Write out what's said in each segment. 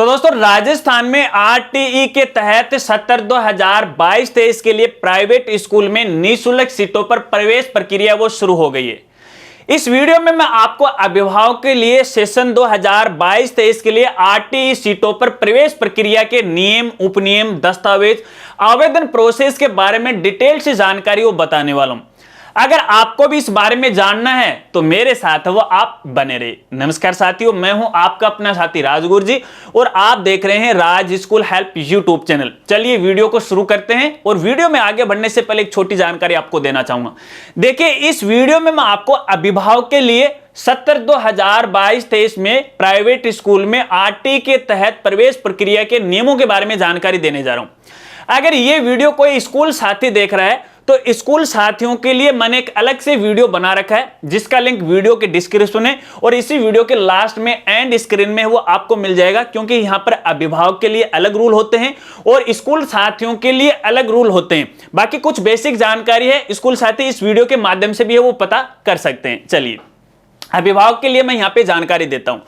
तो दोस्तों राजस्थान में आरटीई के तहत 70/2022-23 के लिए प्राइवेट स्कूल में निःशुल्क सीटों पर प्रवेश प्रक्रिया वो शुरू हो गई है। इस वीडियो में मैं आपको अभिभावक के लिए सेशन 2022-23 के लिए आरटीई सीटों पर प्रवेश प्रक्रिया के नियम, उपनियम, दस्तावेज, आवेदन प्रोसेस के बारे में डिटेल से जानकारी वो बताने वाला हूं। अगर आपको भी इस बारे में जानना है तो मेरे साथ वो आप बने रहिए। नमस्कार साथियों, मैं हूं आपका अपना साथी राजगुरु जी और आप देख रहे हैं राज स्कूल हेल्प यूट्यूब चैनल। चलिए वीडियो को शुरू करते हैं और वीडियो में आगे बढ़ने से पहले एक छोटी जानकारी आपको देना चाहूंगा। देखिए, इस वीडियो में मैं आपको अभिभावक के लिए 70/2022-23 में प्राइवेट स्कूल में आरटीई के तहत प्रवेश प्रक्रिया के नियमों के बारे में जानकारी देने जा रहा हूं। अगर यह वीडियो कोई स्कूल साथी देख रहा है तो स्कूल साथियों के लिए मैंने एक अलग से वीडियो बना रखा है जिसका लिंक वीडियो के डिस्क्रिप्शन है और इसी वीडियो के लास्ट में एंड स्क्रीन में वो आपको मिल जाएगा, क्योंकि यहां पर अभिभावक के लिए अलग रूल होते हैं और स्कूल साथियों के लिए अलग रूल होते हैं। बाकी कुछ बेसिक जानकारी है स्कूल साथी इस वीडियो के माध्यम से भी है वो पता कर सकते हैं। चलिए अभिभावक के लिए मैं यहां पे जानकारी देता हूं।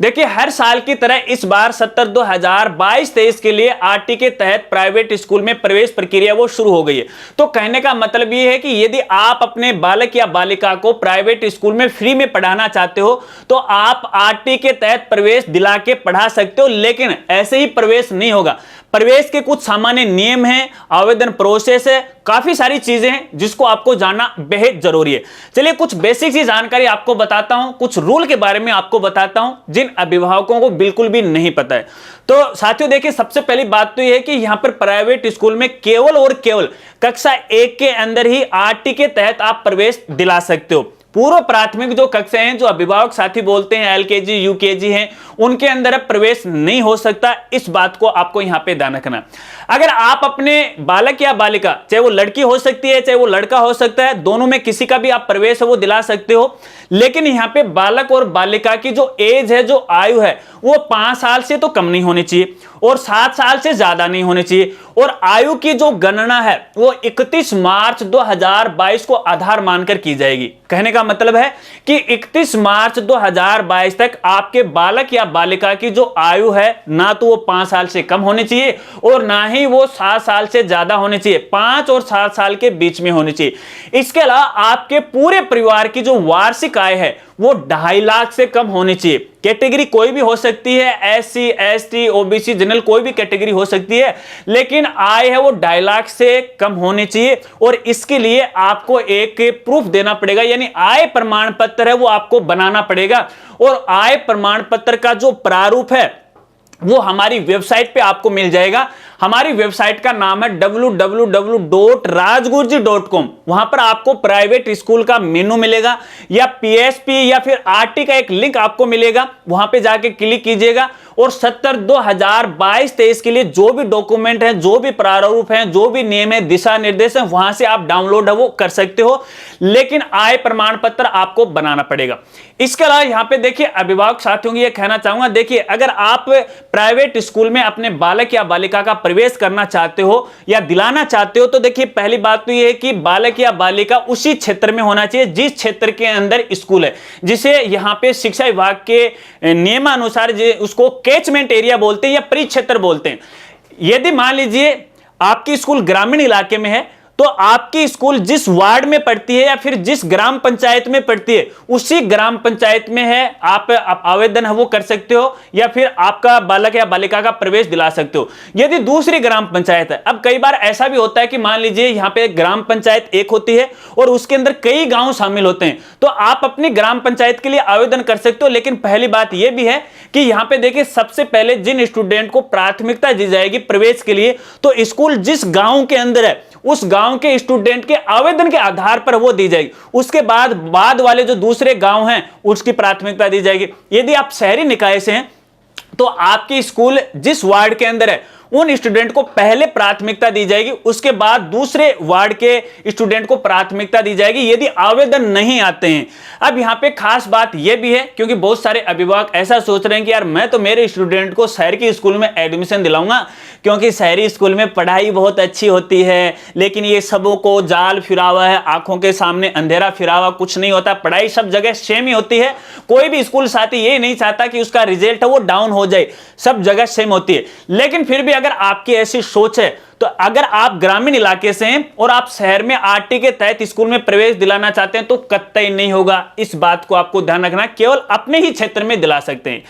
देखिए, हर साल की तरह इस बार 70/2022-23 के लिए आरटी के तहत प्राइवेट स्कूल में प्रवेश प्रक्रिया वो शुरू हो गई है। तो कहने का मतलब ये है कि यदि आप अपने बालक या बालिका को प्राइवेट स्कूल में फ्री में पढ़ाना चाहते हो तो आप आरटी के तहत प्रवेश दिला के पढ़ा सकते हो, लेकिन ऐसे ही प्रवेश नहीं होगा। प्रवेश के कुछ सामान्य नियम हैं, आवेदन प्रोसेस है, काफी सारी चीजें हैं जिसको आपको जानना बेहद जरूरी है। चलिए कुछ बेसिक सी जानकारी आपको बताता हूं, कुछ रूल के बारे में आपको बताता हूं जिन अभिभावकों को बिल्कुल भी नहीं पता है। तो साथियों देखिए, सबसे पहली बात तो यह है कि यहां पर प्राइवेट स्कूल में केवल और केवल कक्षा 1 के अंदर ही आरटी के तहत आप प्रवेश दिला सकते हो। पूर्व प्राथमिक जो कक्षाएं हैं, जो अभिभावक साथी बोलते हैं एलकेजी यूकेजी हैं, उनके अंदर अब प्रवेश नहीं हो सकता। इस बात को आपको यहां पे ध्यान रखना। अगर आप अपने बालक या बालिका, चाहे वो लड़की हो सकती है चाहे वो लड़का हो सकता है, दोनों में किसी का भी आप प्रवेश है वो दिला सकते हो, लेकिन यहां पे बालक और बालिका की जो एज है, जो आयु है, वो 5 साल से तो कम नहीं होनी चाहिए और 7 साल से ज्यादा नहीं होनी चाहिए। और आयु की जो गणना है वो 31 मार्च 2022 को आधार मानकर की जाएगी। कहने का मतलब है कि 31 मार्च 2022 तक आपके बालक या बालिका की जो आयु है, ना तो वो 5 साल से कम होनी चाहिए और ना ही वो 7 साल से ज्यादा होनी चाहिए, 5 और 7 साल के बीच में होनी चाहिए। इसके अलावा आपके पूरे परिवार की जो वार्षिक आय है वो 2.5 लाख से कम होनी चाहिए। कैटेगरी कोई भी हो सकती है, एससी, एसटी, ओबीसी, जनरल, कोई भी कैटेगरी हो सकती है, लेकिन आय है वो 2.5 लाख से कम होनी चाहिए। और इसके लिए आपको एक प्रूफ देना पड़ेगा, यानी आय प्रमाण पत्र है वो आपको बनाना पड़ेगा। और आय प्रमाण पत्र का जो प्रारूप है वो हमारी वेबसाइट पे आपको मिल जाएगा। हमारी वेबसाइट का नाम है www.rajgurji.com। वहां पर आपको प्राइवेट स्कूल का मेनू मिलेगा या पीएसपी या फिर आरटी का एक लिंक आपको मिलेगा, वहां पे जाके क्लिक कीजिएगा और 70/2022-23 के लिए जो भी डॉक्यूमेंट है, जो भी प्रारूप है, जो भी नियम है, दिशा निर्देश है, वहां से आप डाउनलोड है वो कर सकते हो, लेकिन आय प्रमाण पत्र आपको बनाना पड़ेगा। इसके अलावा यहां पे देखिए, अभिभावक साथियों को यह कहना चाहूंगा, देखिए अगर आप प्राइवेट स्कूल में अपने बालक या बालिका का प्रवेश करना चाहते हो या दिलाना चाहते हो तो देखिए, पहली बात तो यह है कि बालक या बालिका उसी क्षेत्र में होना चाहिए जिस क्षेत्र के अंदर स्कूल है, जिसे यहां पे शिक्षा विभाग के नियमानुसार उसको कैचमेंट एरिया बोलते हैं या परिक्षेत्र बोलते हैं। यदि मान लीजिए आपकी स्कूल ग्रामीण इलाके में है तो आपकी स्कूल जिस वार्ड में पड़ती है या फिर जिस ग्राम पंचायत में पड़ती है उसी ग्राम पंचायत में है, आप आवेदन है वो कर सकते हो या फिर आपका बालक या बालिका का प्रवेश दिला सकते हो। यदि दूसरी ग्राम पंचायत है, अब कई बार ऐसा भी होता है कि मान लीजिए यहां पे ग्राम पंचायत एक होती है और उसके अंदर कई गांव शामिल होते हैं, तो आप अपनी ग्राम पंचायत के लिए आवेदन कर सकते हो। लेकिन पहली बात यह भी है कि यहां पे देखिए, सबसे पहले जिन स्टूडेंट को प्राथमिकता दी जाएगी प्रवेश के लिए, तो स्कूल जिस गांव के अंदर है उस गांव के स्टूडेंट के आवेदन के आधार पर वो दी जाएगी। उसके बाद वाले जो दूसरे गांव हैं उसकी प्राथमिकता दी जाएगी। यदि आप शहरी निकाय से हैं तो आपकी स्कूल जिस वार्ड के अंदर है उन स्टूडेंट को पहले प्राथमिकता दी जाएगी, उसके बाद दूसरे वार्ड के स्टूडेंट को प्राथमिकता दी जाएगी यदि आवेदन नहीं आते हैं। अब यहां पे खास बात यह भी है, क्योंकि बहुत सारे अभिभावक ऐसा सोच रहे हैं कि यार मैं तो मेरे स्टूडेंट को शहर के स्कूल में एडमिशन दिलाऊंगा क्योंकि शहरी स्कूल में पढ़ाई बहुत अच्छी होती है, लेकिन ये सबों को जाल फिरा हुआ है, आंखों के सामने अंधेरा फिरा हुआ, कुछ नहीं होता, पढ़ाई सब जगह सेम ही होती है। कोई भी स्कूल साथी ये नहीं चाहता कि उसका रिजल्ट है वो डाउन हो जाए, सब जगह सेम होती है। लेकिन फिर भी अगर आपकी ऐसी सोच है तो अगर आप ग्रामीण इलाके से हैं और आप शहर में आरटी के तहत स्कूल में प्रवेश दिलाना चाहते हैं तो कतई नहीं होगा। इस बात को आपको ध्यान रखना, केवल अपने ही क्षेत्र में दिला सकते हैं।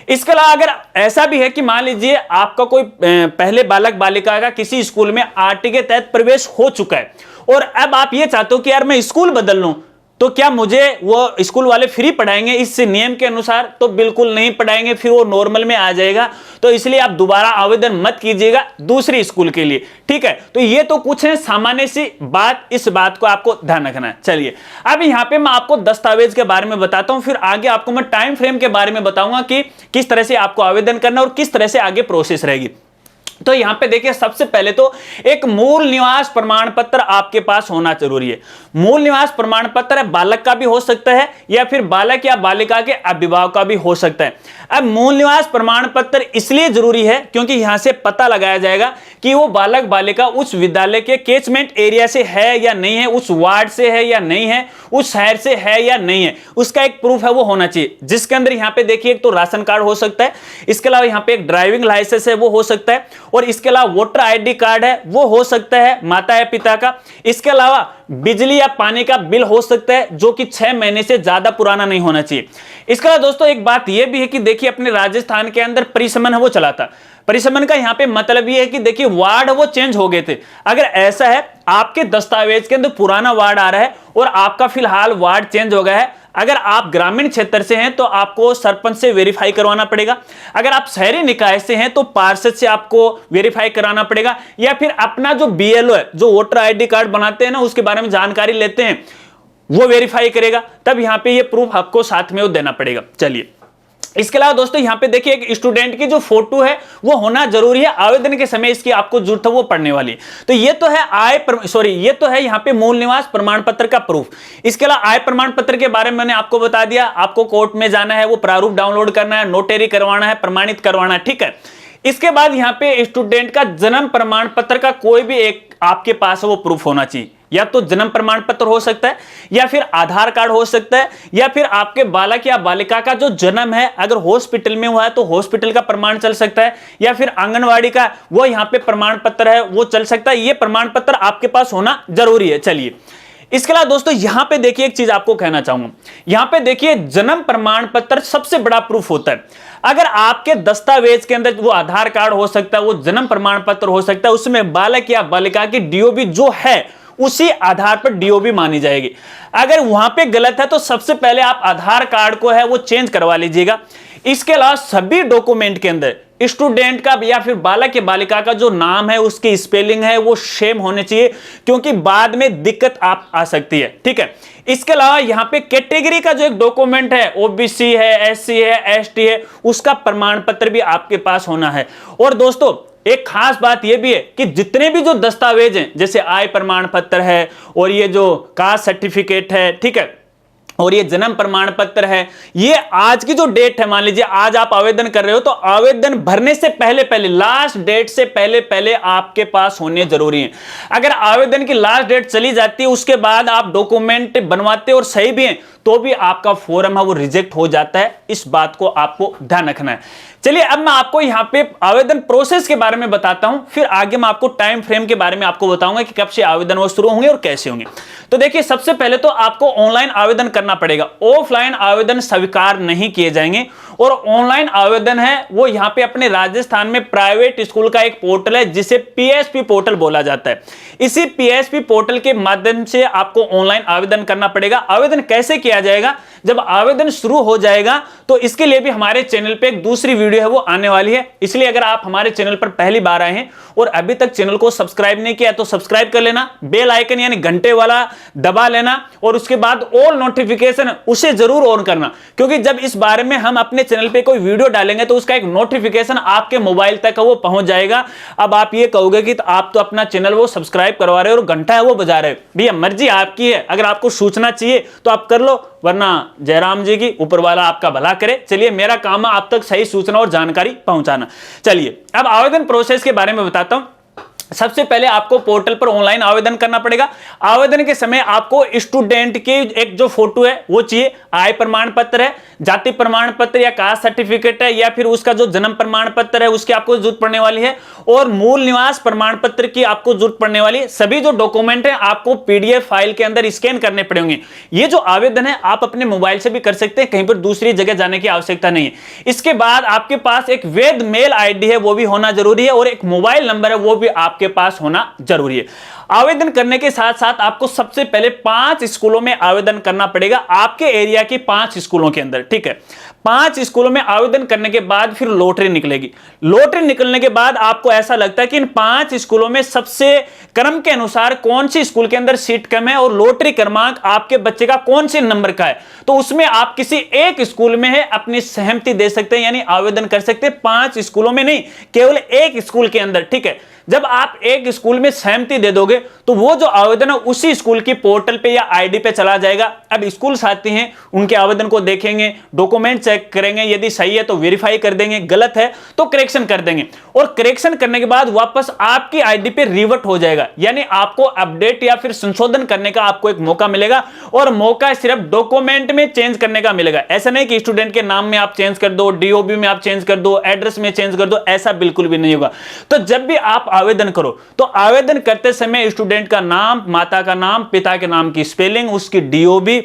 इसके अलावा अगर ऐसा भी है कि मान लीजिए आपका कोई पहले बालक बालिका का किसी स्कूल में आरटी के तहत प्रवेश हो चुका है और अब आप ये चाहते हो कि यार मैं स्कूल बदल लूं, तो क्या मुझे वो स्कूल वाले फ्री पढ़ाएंगे इस नियम के अनुसार? तो बिल्कुल नहीं पढ़ाएंगे, फिर वो नॉर्मल में आ जाएगा। तो इसलिए आप दोबारा आवेदन मत कीजिएगा दूसरी स्कूल के लिए, ठीक है। तो ये तो कुछ है सामान्य सी बात, इस बात को आपको ध्यान रखना है। चलिए अब यहां पे मैं आपको दस्तावेज के बारे में बताता हूं, फिर आगे आपको मैं टाइम फ्रेम के बारे में बताऊंगा कि किस तरह से आपको आवेदन करना और किस तरह से आगे प्रोसेस रहेगी। तो यहां पे देखिए, सबसे पहले तो एक मूल निवास प्रमाण पत्र आपके पास होना जरूरी है। मूल निवास प्रमाण पत्र बालक का भी हो सकता है या फिर बालक या बालिका के अभिभावक का भी हो सकता है। अब मूल निवास प्रमाण पत्र इसलिए जरूरी है क्योंकि यहां से पता लगाया जाएगा कि वो बालक बालिका उस विद्यालय के कैचमेंट एरिया से है या नहीं है, उस वार्ड से है या नहीं है, उस शहर से है या नहीं है, उसका एक प्रूफ है वो होना चाहिए। जिसके अंदर यहां पे देखिए एक तो राशन कार्ड हो सकता है, इसके अलावा यहां पे एक ड्राइविंग लाइसेंस है वो हो सकता है, और इसके अलावा वोटर आईडी कार्ड है वो हो सकता है माता या पिता का। इसके अलावा बिजली या पानी का बिल हो सकता है जो कि 6 महीने से ज्यादा पुराना नहीं होना चाहिए। इसके अलावा दोस्तों एक बात यह भी है कि देखिए अपने राजस्थान के अंदर परिसमन है वो चला था। परिसमन का यहां पे मतलब यह है कि देखिए वार्ड वो चेंज हो गए थे। अगर ऐसा है आपके दस्तावेज के अंदर पुराना वार्ड आ रहा है और आपका फिलहाल वार्ड चेंज हो गया है, अगर आप ग्रामीण क्षेत्र से हैं तो आपको सरपंच से वेरीफाई करवाना पड़ेगा, अगर आप शहरी निकाय से हैं तो पार्षद से आपको वेरीफाई कराना पड़ेगा, या फिर अपना जो बीएलओ है जो वोटर आईडी कार्ड बनाते हैं ना उसके बारे में जानकारी लेते हैं वो वेरीफाई करेगा, तब यहां पे ये प्रूफ आपको साथ में वो देना पड़ेगा। चलिए इसके अलावा दोस्तों यहां पे देखिए एक स्टूडेंट की जो फोटो है वो होना जरूरी है। आवेदन के समय इसकी आपको जरूरत है वो पढ़ने वाली। तो ये तो है ये तो है यहां पे मूल निवास प्रमाण पत्र का प्रूफ। इसके अलावा आय प्रमाण पत्र के बारे में मैंने आपको बता दिया, आपको कोर्ट में जाना है, वो प्रारूप डाउनलोड करना है, नोटरी करवाना है, प्रमाणित करवाना है, ठीक है। इसके बाद यहां पे स्टूडेंट का जन्म प्रमाण पत्र का कोई भी एक आपके पास वो प्रूफ होना चाहिए। या तो जन्म प्रमाण पत्र हो सकता है, या फिर आधार कार्ड हो सकता है, या फिर आपके बालक या बालिका का जो जन्म है अगर हॉस्पिटल में हुआ है तो हॉस्पिटल का प्रमाण चल सकता है, या फिर आंगनवाड़ी का वो यहां पे प्रमाण पत्र है वो चल सकता है। ये प्रमाण पत्र आपके पास होना जरूरी है। चलिए इसके अलावा दोस्तों यहां पे देखिए एक चीज आपको कहना चाहूंगा, यहां पे देखिए जन्म प्रमाण पत्र सबसे बड़ा प्रूफ होता है। अगर आपके दस्तावेज के अंदर वो आधार कार्ड हो सकता है, वो जन्म प्रमाण पत्र हो सकता है, उसमें बालक या बालिका की डीओबी जो है उसी आधार पर डीओबी मानी जाएगी। अगर वहां पे गलत है तो सबसे पहले आप आधार कार्ड को है वो चेंज करवा लीजिएगा। इसके अलावा सभी डॉक्यूमेंट के अंदर स्टूडेंट का या फिर बालक या बालिका का जो नाम है उसकी स्पेलिंग है वो सेम होने चाहिए, क्योंकि बाद में दिक्कत आप आ सकती है, ठीक है। इसके अलावा यहां पे कैटेगरी का जो एक डॉक्यूमेंट है, ओबीसी है, एससी है, एसटी है, उसका प्रमाण पत्र भी आपके पास होना है। और दोस्तों एक खास बात यह भी है कि जितने भी जो दस्तावेज हैं जैसे आय प्रमाण पत्र है और ये जो कास्ट सर्टिफिकेट है, ठीक है, और ये जन्म प्रमाण पत्र है, ये आज की जो डेट है, मान लीजिए आज आप आवेदन कर रहे हो तो आवेदन भरने से पहले पहले लास्ट डेट से पहले पहले आपके पास होने जरूरी है। अगर आवेदन की लास्ट डेट चली जाती है उसके बाद आप डॉक्यूमेंट बनवाते और सही भी हैं तो भी आपका फॉर्म है वो रिजेक्ट हो जाता है। इस बात को आपको ध्यान रखना है। चलिए अब मैं आपको यहां पे आवेदन प्रोसेस के बारे में बताता हूं, फिर आगे मैं आपको टाइम फ्रेम के बारे में आपको बताऊंगा कि कब से आवेदन वो शुरू होंगे और कैसे होंगे। तो देखिए सबसे पहले तो आपको ऑनलाइन आवेदन करना पड़ेगा, ऑफलाइन आवेदन स्वीकार नहीं किए जाएंगे। और ऑनलाइन आवेदन है वो यहां पे अपने राजस्थान में प्राइवेट स्कूल का एक पोर्टल है जिसे पीएसपी पोर्टल बोला जाता है। इसी पीएसपी पोर्टल के माध्यम से आपको ऑनलाइन आवेदन करना पड़ेगा। आवेदन कैसे किया जाएगा, जब आवेदन शुरू हो जाएगा तो इसके लिए भी हमारे चैनल पे एक दूसरी वीडियो है वो आने वाली है। इसलिए अगर आप हमारे चैनल पर पहली बार आए हैं और अभी तक चैनल को सब्सक्राइब नहीं किया तो सब्सक्राइब कर लेना, बेल आइकन यानी घंटे वाला दबा लेना, और उसके बाद ऑल नोटिफिकेशन उसे जरूर ऑन करना, क्योंकि जब इस बारे में हम अपने चैनल पे कोई वीडियो डालेंगे तो उसका एक नोटिफिकेशन आपके मोबाइल तक वो पहुंच जाएगा। अब आप ये कहोगे कि आप तो अपना चैनल वो सब्सक्राइब करवा रहे हो और घंटा है वो बजा रहे हो। भैया मर्जी आपकी है, अगर आपको सूचना चाहिए तो आप कर लो, वरना जयराम जी की ऊपर वाला आपका भला करे। चलिए, मेरा काम है आप तक सही सूचना और जानकारी पहुंचाना। चलिए अब आवेदन प्रोसेस के बारे में बताता हूं। सबसे पहले आपको पोर्टल पर ऑनलाइन आवेदन करना पड़ेगा। आवेदन के समय आपको स्टूडेंट की एक जो फोटो है वो चाहिए, आय प्रमाण पत्र है, जाति प्रमाण पत्र या कास्ट सर्टिफिकेट है, या फिर उसका जो जन्म प्रमाण पत्र है उसकी आपको जरूरत पड़ने वाली है, और मूल निवास प्रमाण पत्र की आपको जरूरत पड़ने वाली है। सभी जो डॉक्यूमेंट है आपको पीडीएफ फाइल के अंदर स्कैन करने पड़ेंगे। ये जो आवेदन है आप अपने मोबाइल से भी कर सकते हैं, कहीं पर दूसरी जगह जाने की आवश्यकता नहीं है। इसके बाद आपके पास एक वैध मेल आईडी है वो भी होना जरूरी है, और एक मोबाइल नंबर है वो भी आपके पास होना जरूरी है। आवेदन करने के साथ साथ आपको सबसे पहले 5 स्कूलों में आवेदन करना पड़ेगा, आपके एरिया की 5 स्कूलों के अंदर, ठीक है। 5 स्कूलों में आवेदन करने के बाद फिर लॉटरी निकलेगी। लॉटरी निकलने के बाद आपको ऐसा लगता है कि इन 5 स्कूलों में सबसे क्रम के अनुसार कौन सी स्कूल के अंदर सीट कम है और लॉटरी क्रमांक आपके बच्चे का कौन से नंबर का है, तो उसमें आप किसी एक स्कूल में है अपनी सहमति दे सकते हैं, यानी आवेदन कर सकते हैं। 5 स्कूलों में नहीं, केवल एक स्कूल के अंदर, ठीक है। जब आप एक स्कूल में सहमति दे दोगे तो वो जो आवेदन है उसी स्कूल की पोर्टल पे या आईडी पे चला जाएगा। अब स्कूल साथी हैं, उनके आवेदन को देखेंगे, डॉक्यूमेंट चेक करेंगे, यदि सही है तो वेरीफाई कर देंगे, गलत है तो करेक्शन कर देंगे, और करेक्शन करने के बाद वापस आपकी आईडी पे रिवर्ट हो जाएगा। यानी आपको अपडेट या फिर संशोधन करने का आपको एक मौका मिलेगा, और मौका सिर्फ डॉक्यूमेंट में चेंज करने का मिलेगा। ऐसा नहीं कि स्टूडेंट के नाम में आप चेंज कर दो, डीओबी में आप चेंज कर दो, एड्रेस में चेंज कर दो, ऐसा बिल्कुल भी नहीं होगा। तो जब भी आप आवेदन करो तो आवेदन करते समय स्टूडेंट का नाम, माता का नाम, पिता के नाम की स्पेलिंग, उसकी डीओबी,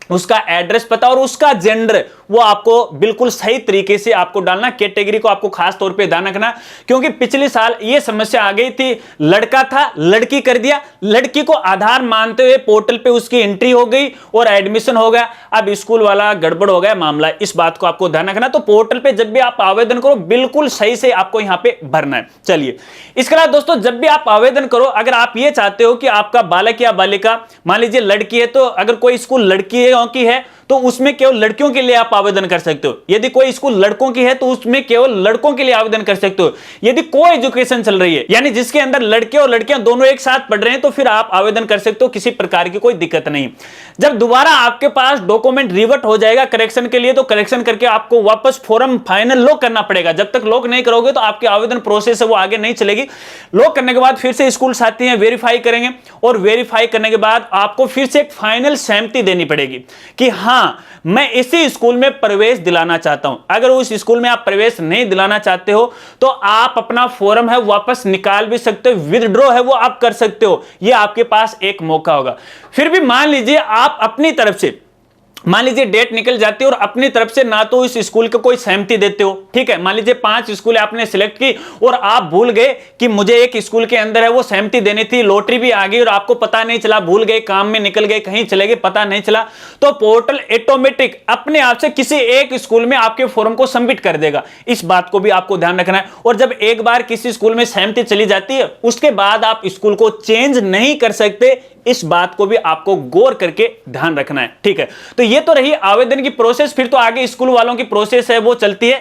उसका एड्रेस पता और उसका जेंडर वो आपको बिल्कुल सही तरीके से आपको डालना। कैटेगरी को आपको खास तौर पे ध्यान रखना, क्योंकि पिछले साल ये समस्या आ गई थी, लड़का था लड़की कर दिया, लड़की को आधार मानते हुए पोर्टल पे उसकी एंट्री हो गई और एडमिशन हो गया। अब स्कूल वाला गड़बड़ हो गया मामला, इस बात को आपको ध्यान रखना। तो पोर्टल पे जब भी आप आवेदन करो बिल्कुल सही से आपको यहां पे भरना है। चलिए, इसके बाद दोस्तों जब भी आप आवेदन करो, अगर आप ये चाहते हो कि आपका बालक या बालिका, मान लीजिए लड़की है, तो अगर कोई स्कूल लड़की की है तो उसमें केवल लड़कियों के लिए आप आवेदन कर सकते हो। यदि कोई स्कूल लड़कों की है तो उसमें केवल लड़कों के लिए आवेदन कर सकते हो। यदि को एजुकेशन चल रही है, यानी जिसके अंदर लड़के और लड़कियां दोनों एक साथ पढ़ रहे हैं, तो फिर आप आवेदन कर सकते हो, किसी प्रकार की कोई दिक्कत नहीं। जब दोबारा आपके पास डॉक्यूमेंट रिवर्ट हो जाएगा करेक्शन के लिए, तो करेक्शन करके आपको वापस फॉर्म फाइनल लॉक करना पड़ेगा। जब तक लॉक नहीं करोगे तो आपकी आवेदन प्रोसेस है वो आगे नहीं चलेगी। लॉक करने के बाद फिर से स्कूल साथी हैं वेरीफाई करेंगे, और वेरीफाई करने के बाद आपको फिर से एक फाइनल सहमति देनी पड़ेगी कि हाँ मैं इसी स्कूल में प्रवेश दिलाना चाहता हूं। अगर उस स्कूल में आप प्रवेश नहीं दिलाना चाहते हो तो आप अपना फॉर्म है वापस निकाल भी सकते हो, विथड्रॉ है वो आप कर सकते हो, ये आपके पास एक मौका होगा। फिर भी मान लीजिए आप अपनी तरफ से, मान लीजिए डेट निकल जाती है और अपनी तरफ से ना तो इस स्कूल को कोई सहमति देते हो, ठीक है। मान लीजिए 5 स्कूल आपने सिलेक्ट की और आप भूल गए कि मुझे एक स्कूल के अंदर है वो सहमति देनी थी, लॉटरी भी आ गई और आपको पता नहीं चला, भूल गए, काम में निकल गए, कहीं चले गए, पता नहीं चला, तो पोर्टल ऑटोमेटिक अपने आप से किसी एक स्कूल में आपके फॉर्म को सबमिट कर देगा। इस बात को भी आपको ध्यान रखना है। और जब एक बार किसी स्कूल में सहमति चली जाती है उसके बाद आप स्कूल को चेंज नहीं कर सकते, इस बात को भी आपको गौर करके ध्यान रखना है, ठीक है। तो ये तो रही आवेदन की प्रोसेस। फिर तो आगे स्कूल वालों की प्रोसेस है वो चलती है।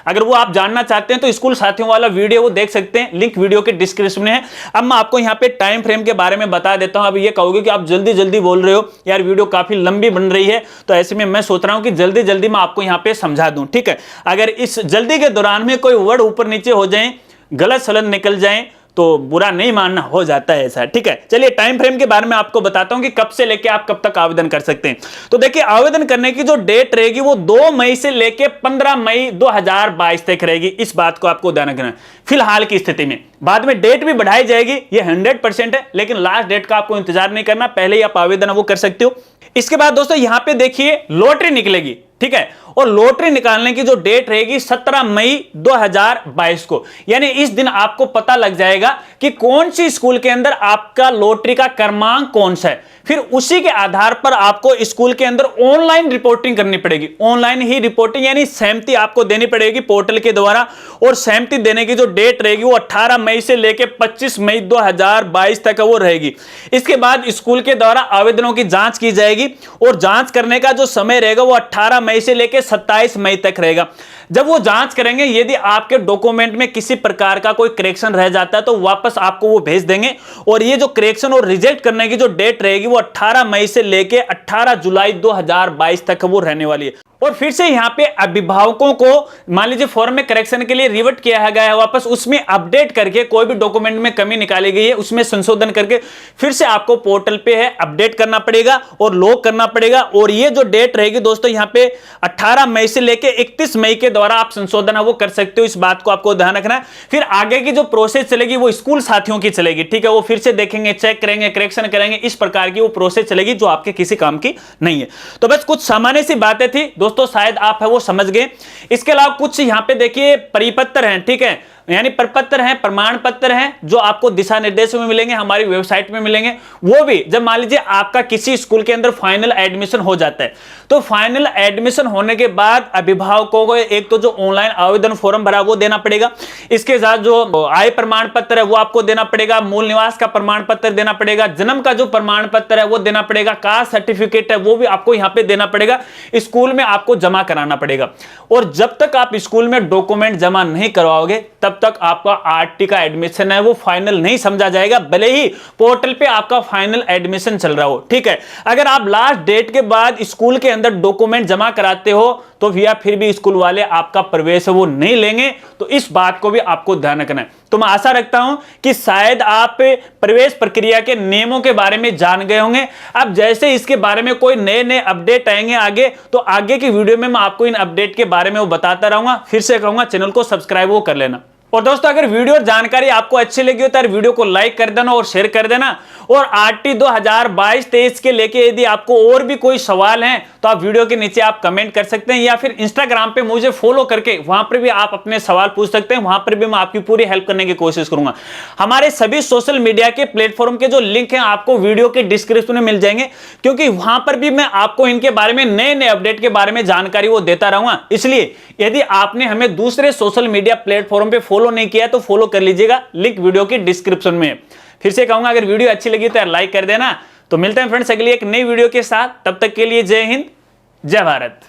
अगर वो आप जानना चाहते हैं तो स्कूल साथियों वाला वीडियो वो देख सकते हैं, लिंक वीडियो के डिस्क्रिप्शन में है। अब मैं आपको यहाँ पे टाइम फ्रेम के बारे में बता देता हूं। अब ये कहोगे कि आप जल्दी जल्दी बोल रहे हो यार, वीडियो काफी लंबी बन रही है, तो ऐसे में मैं सोच रहा हूं कि जल्दी जल्दी मैं आपको यहाँ पे समझा दूं, ठीक है। अगर इस जल्दी के दौरान में कोई वर्ड ऊपर नीचे हो जाए, गलत सलन निकल जाए तो बुरा नहीं मानना, हो जाता है ऐसा, ठीक है। चलिए टाइम फ्रेम के बारे में आपको बताता हूं कि कब से लेके आप कब तक आवेदन कर सकते हैं। तो देखिए आवेदन करने की जो डेट रहेगी वो 2 मई से लेके 15 मई 2022 तक रहेगी। इस बात को आपको ध्यान रखना है फिलहाल की स्थिति में। बाद में डेट भी बढ़ाई जाएगी, ये 100% है, लेकिन लास्ट डेट का आपको इंतजार नहीं करना, पहले ही आप आवेदन वो कर सकते हो। इसके बाद दोस्तों यहां पे देखिए लॉटरी निकलेगी, ठीक है। और लॉटरी निकालने की जो डेट रहेगी 17 मई 2022 को, यानी इस दिन आपको पता लग जाएगा कि कौन सी स्कूल के अंदर आपका लॉटरी का क्रमांक कौन सा है। फिर उसी के आधार पर आपको स्कूल के अंदर ऑनलाइन रिपोर्टिंग करनी पड़ेगी। ऑनलाइन ही रिपोर्टिंग यानी सहमति आपको देनी पड़ेगी पोर्टल के द्वारा, और सहमति देने की जो डेट रहेगी वो 18 मई से लेकर 25 मई 2022 तक वो रहेगी। इसके बाद स्कूल के द्वारा आवेदनों की जांच की जाएगी, और जांच करने का जो समय रहेगा वो 18 मई से लेकर 27 मई तक रहेगा। जब वो जांच करेंगे, यदि आपके डॉक्यूमेंट में किसी प्रकार का कोई करेक्शन रह जाता है तो वापस आपको वो भेज देंगे, और ये जो करेक्शन और रिजेक्ट करने की जो डेट रहेगी वो 18 मई से लेके 18 जुलाई 2022 तक वो रहने वाली है। और फिर से यहाँ पे अभिभावकों को मान लीजिए फॉर्म में करेक्शन के लिए रिवर्ट किया गया है वापस, उसमें अपडेट करके कोई भी डॉक्यूमेंट में कमी निकाली गई है उसमें संशोधन करके फिर से आपको पोर्टल पे है अपडेट करना पड़ेगा और लॉग करना पड़ेगा। और ये जो डेट रहेगी दोस्तों यहाँ पे 18 मई से लेके 31 मई के द्वारा आप संशोधन वो कर सकते हो, इस बात को आपको ध्यान रखना है। फिर आगे की जो प्रोसेस चलेगी वो स्कूल साथियों की चलेगी, ठीक है, वो फिर से देखेंगे, चेक करेंगे, करेक्शन करेंगे, इस प्रकार की वो प्रोसेस चलेगी जो आपके किसी काम की नहीं है। तो बस कुछ सामान्य सी बातें थी दोस्तों, शायद आप है वो समझ गए। इसके अलावा कुछ यहां पे देखिए परिपत्र हैं, ठीक है, यानी प्रपत्र हैं, प्रमाण पत्र हैं जो आपको दिशा निर्देशों में मिलेंगे, हमारी वेबसाइट में मिलेंगे। वो भी जब मान लीजिए आपका किसी स्कूल के अंदर फाइनल एडमिशन हो जाता है, तो फाइनल एडमिशन होने के बाद अभिभावकों को एक तो जो ऑनलाइन आवेदन फॉर्म भरा वो देना पड़ेगा, इसके साथ जो आय प्रमाण पत्र है वो आपको देना पड़ेगा, मूल निवास का प्रमाण पत्र देना पड़ेगा, जन्म का जो प्रमाण पत्र है वो देना पड़ेगा, कास्ट सर्टिफिकेट है वो भी आपको यहां पे देना पड़ेगा, स्कूल में आपको जमा कराना पड़ेगा। और जब तक आप स्कूल में डॉक्यूमेंट जमा नहीं करवाओगे तब तक आपका आरटी का एडमिशन है वो फाइनल नहीं समझा जाएगा, भले ही पोर्टल पे आपका फाइनल एडमिशन चल रहा हो, ठीक है। अगर आप लास्ट डेट के बाद स्कूल के अंदर डॉक्यूमेंट जमा कराते हो तो भैया फिर भी स्कूल वाले आपका प्रवेश वो नहीं लेंगे, तो इस बात को भी आपको ध्यान रखना है। तो मैं आशा रखता हूं कि शायद आप प्रवेश प्रक्रिया के नियमों के बारे में जान गए होंगे। अब जैसे इसके बारे में कोई नए नए अपडेट आएंगे आगे, तो आगे की वीडियो में मैं आपको इन अपडेट के बारे में वो बताता रहूंगा। फिर से कहूंगा चैनल को सब्सक्राइब वो कर लेना। और दोस्तों अगर वीडियो और जानकारी आपको अच्छी लगी हो तो वीडियो को लाइक कर देना और शेयर कर देना। और आरटी 2022-23 के लेके यदि आपको और भी कोई सवाल हैं तो आप वीडियो के नीचे आप कमेंट कर सकते हैं, या फिर इंस्टाग्राम पे मुझे फॉलो करके वहां पर भी आप अपने सवाल पूछ सकते हैं, वहां पर भी मैं आपकी पूरी हेल्प करने की कोशिश करूंगा। हमारे सभी सोशल मीडिया के प्लेटफॉर्म के जो लिंक हैं आपको वीडियो के डिस्क्रिप्शन में मिल जाएंगे, क्योंकि वहां पर भी मैं आपको इनके बारे में नए नए अपडेट के बारे में जानकारी वो देता रहूंगा। इसलिए यदि आपने हमें दूसरे सोशल मीडिया प्लेटफॉर्म पे फॉलो नहीं किया तो फॉलो कर लीजिएगा, लिंक वीडियो के डिस्क्रिप्शन में। फिर से कहूंगा अगर वीडियो अच्छी लगी तो लाइक कर देना। तो मिलते हैं फ्रेंड्स अगली एक नई वीडियो के साथ, तब तक के लिए जय हिंद, जय भारत।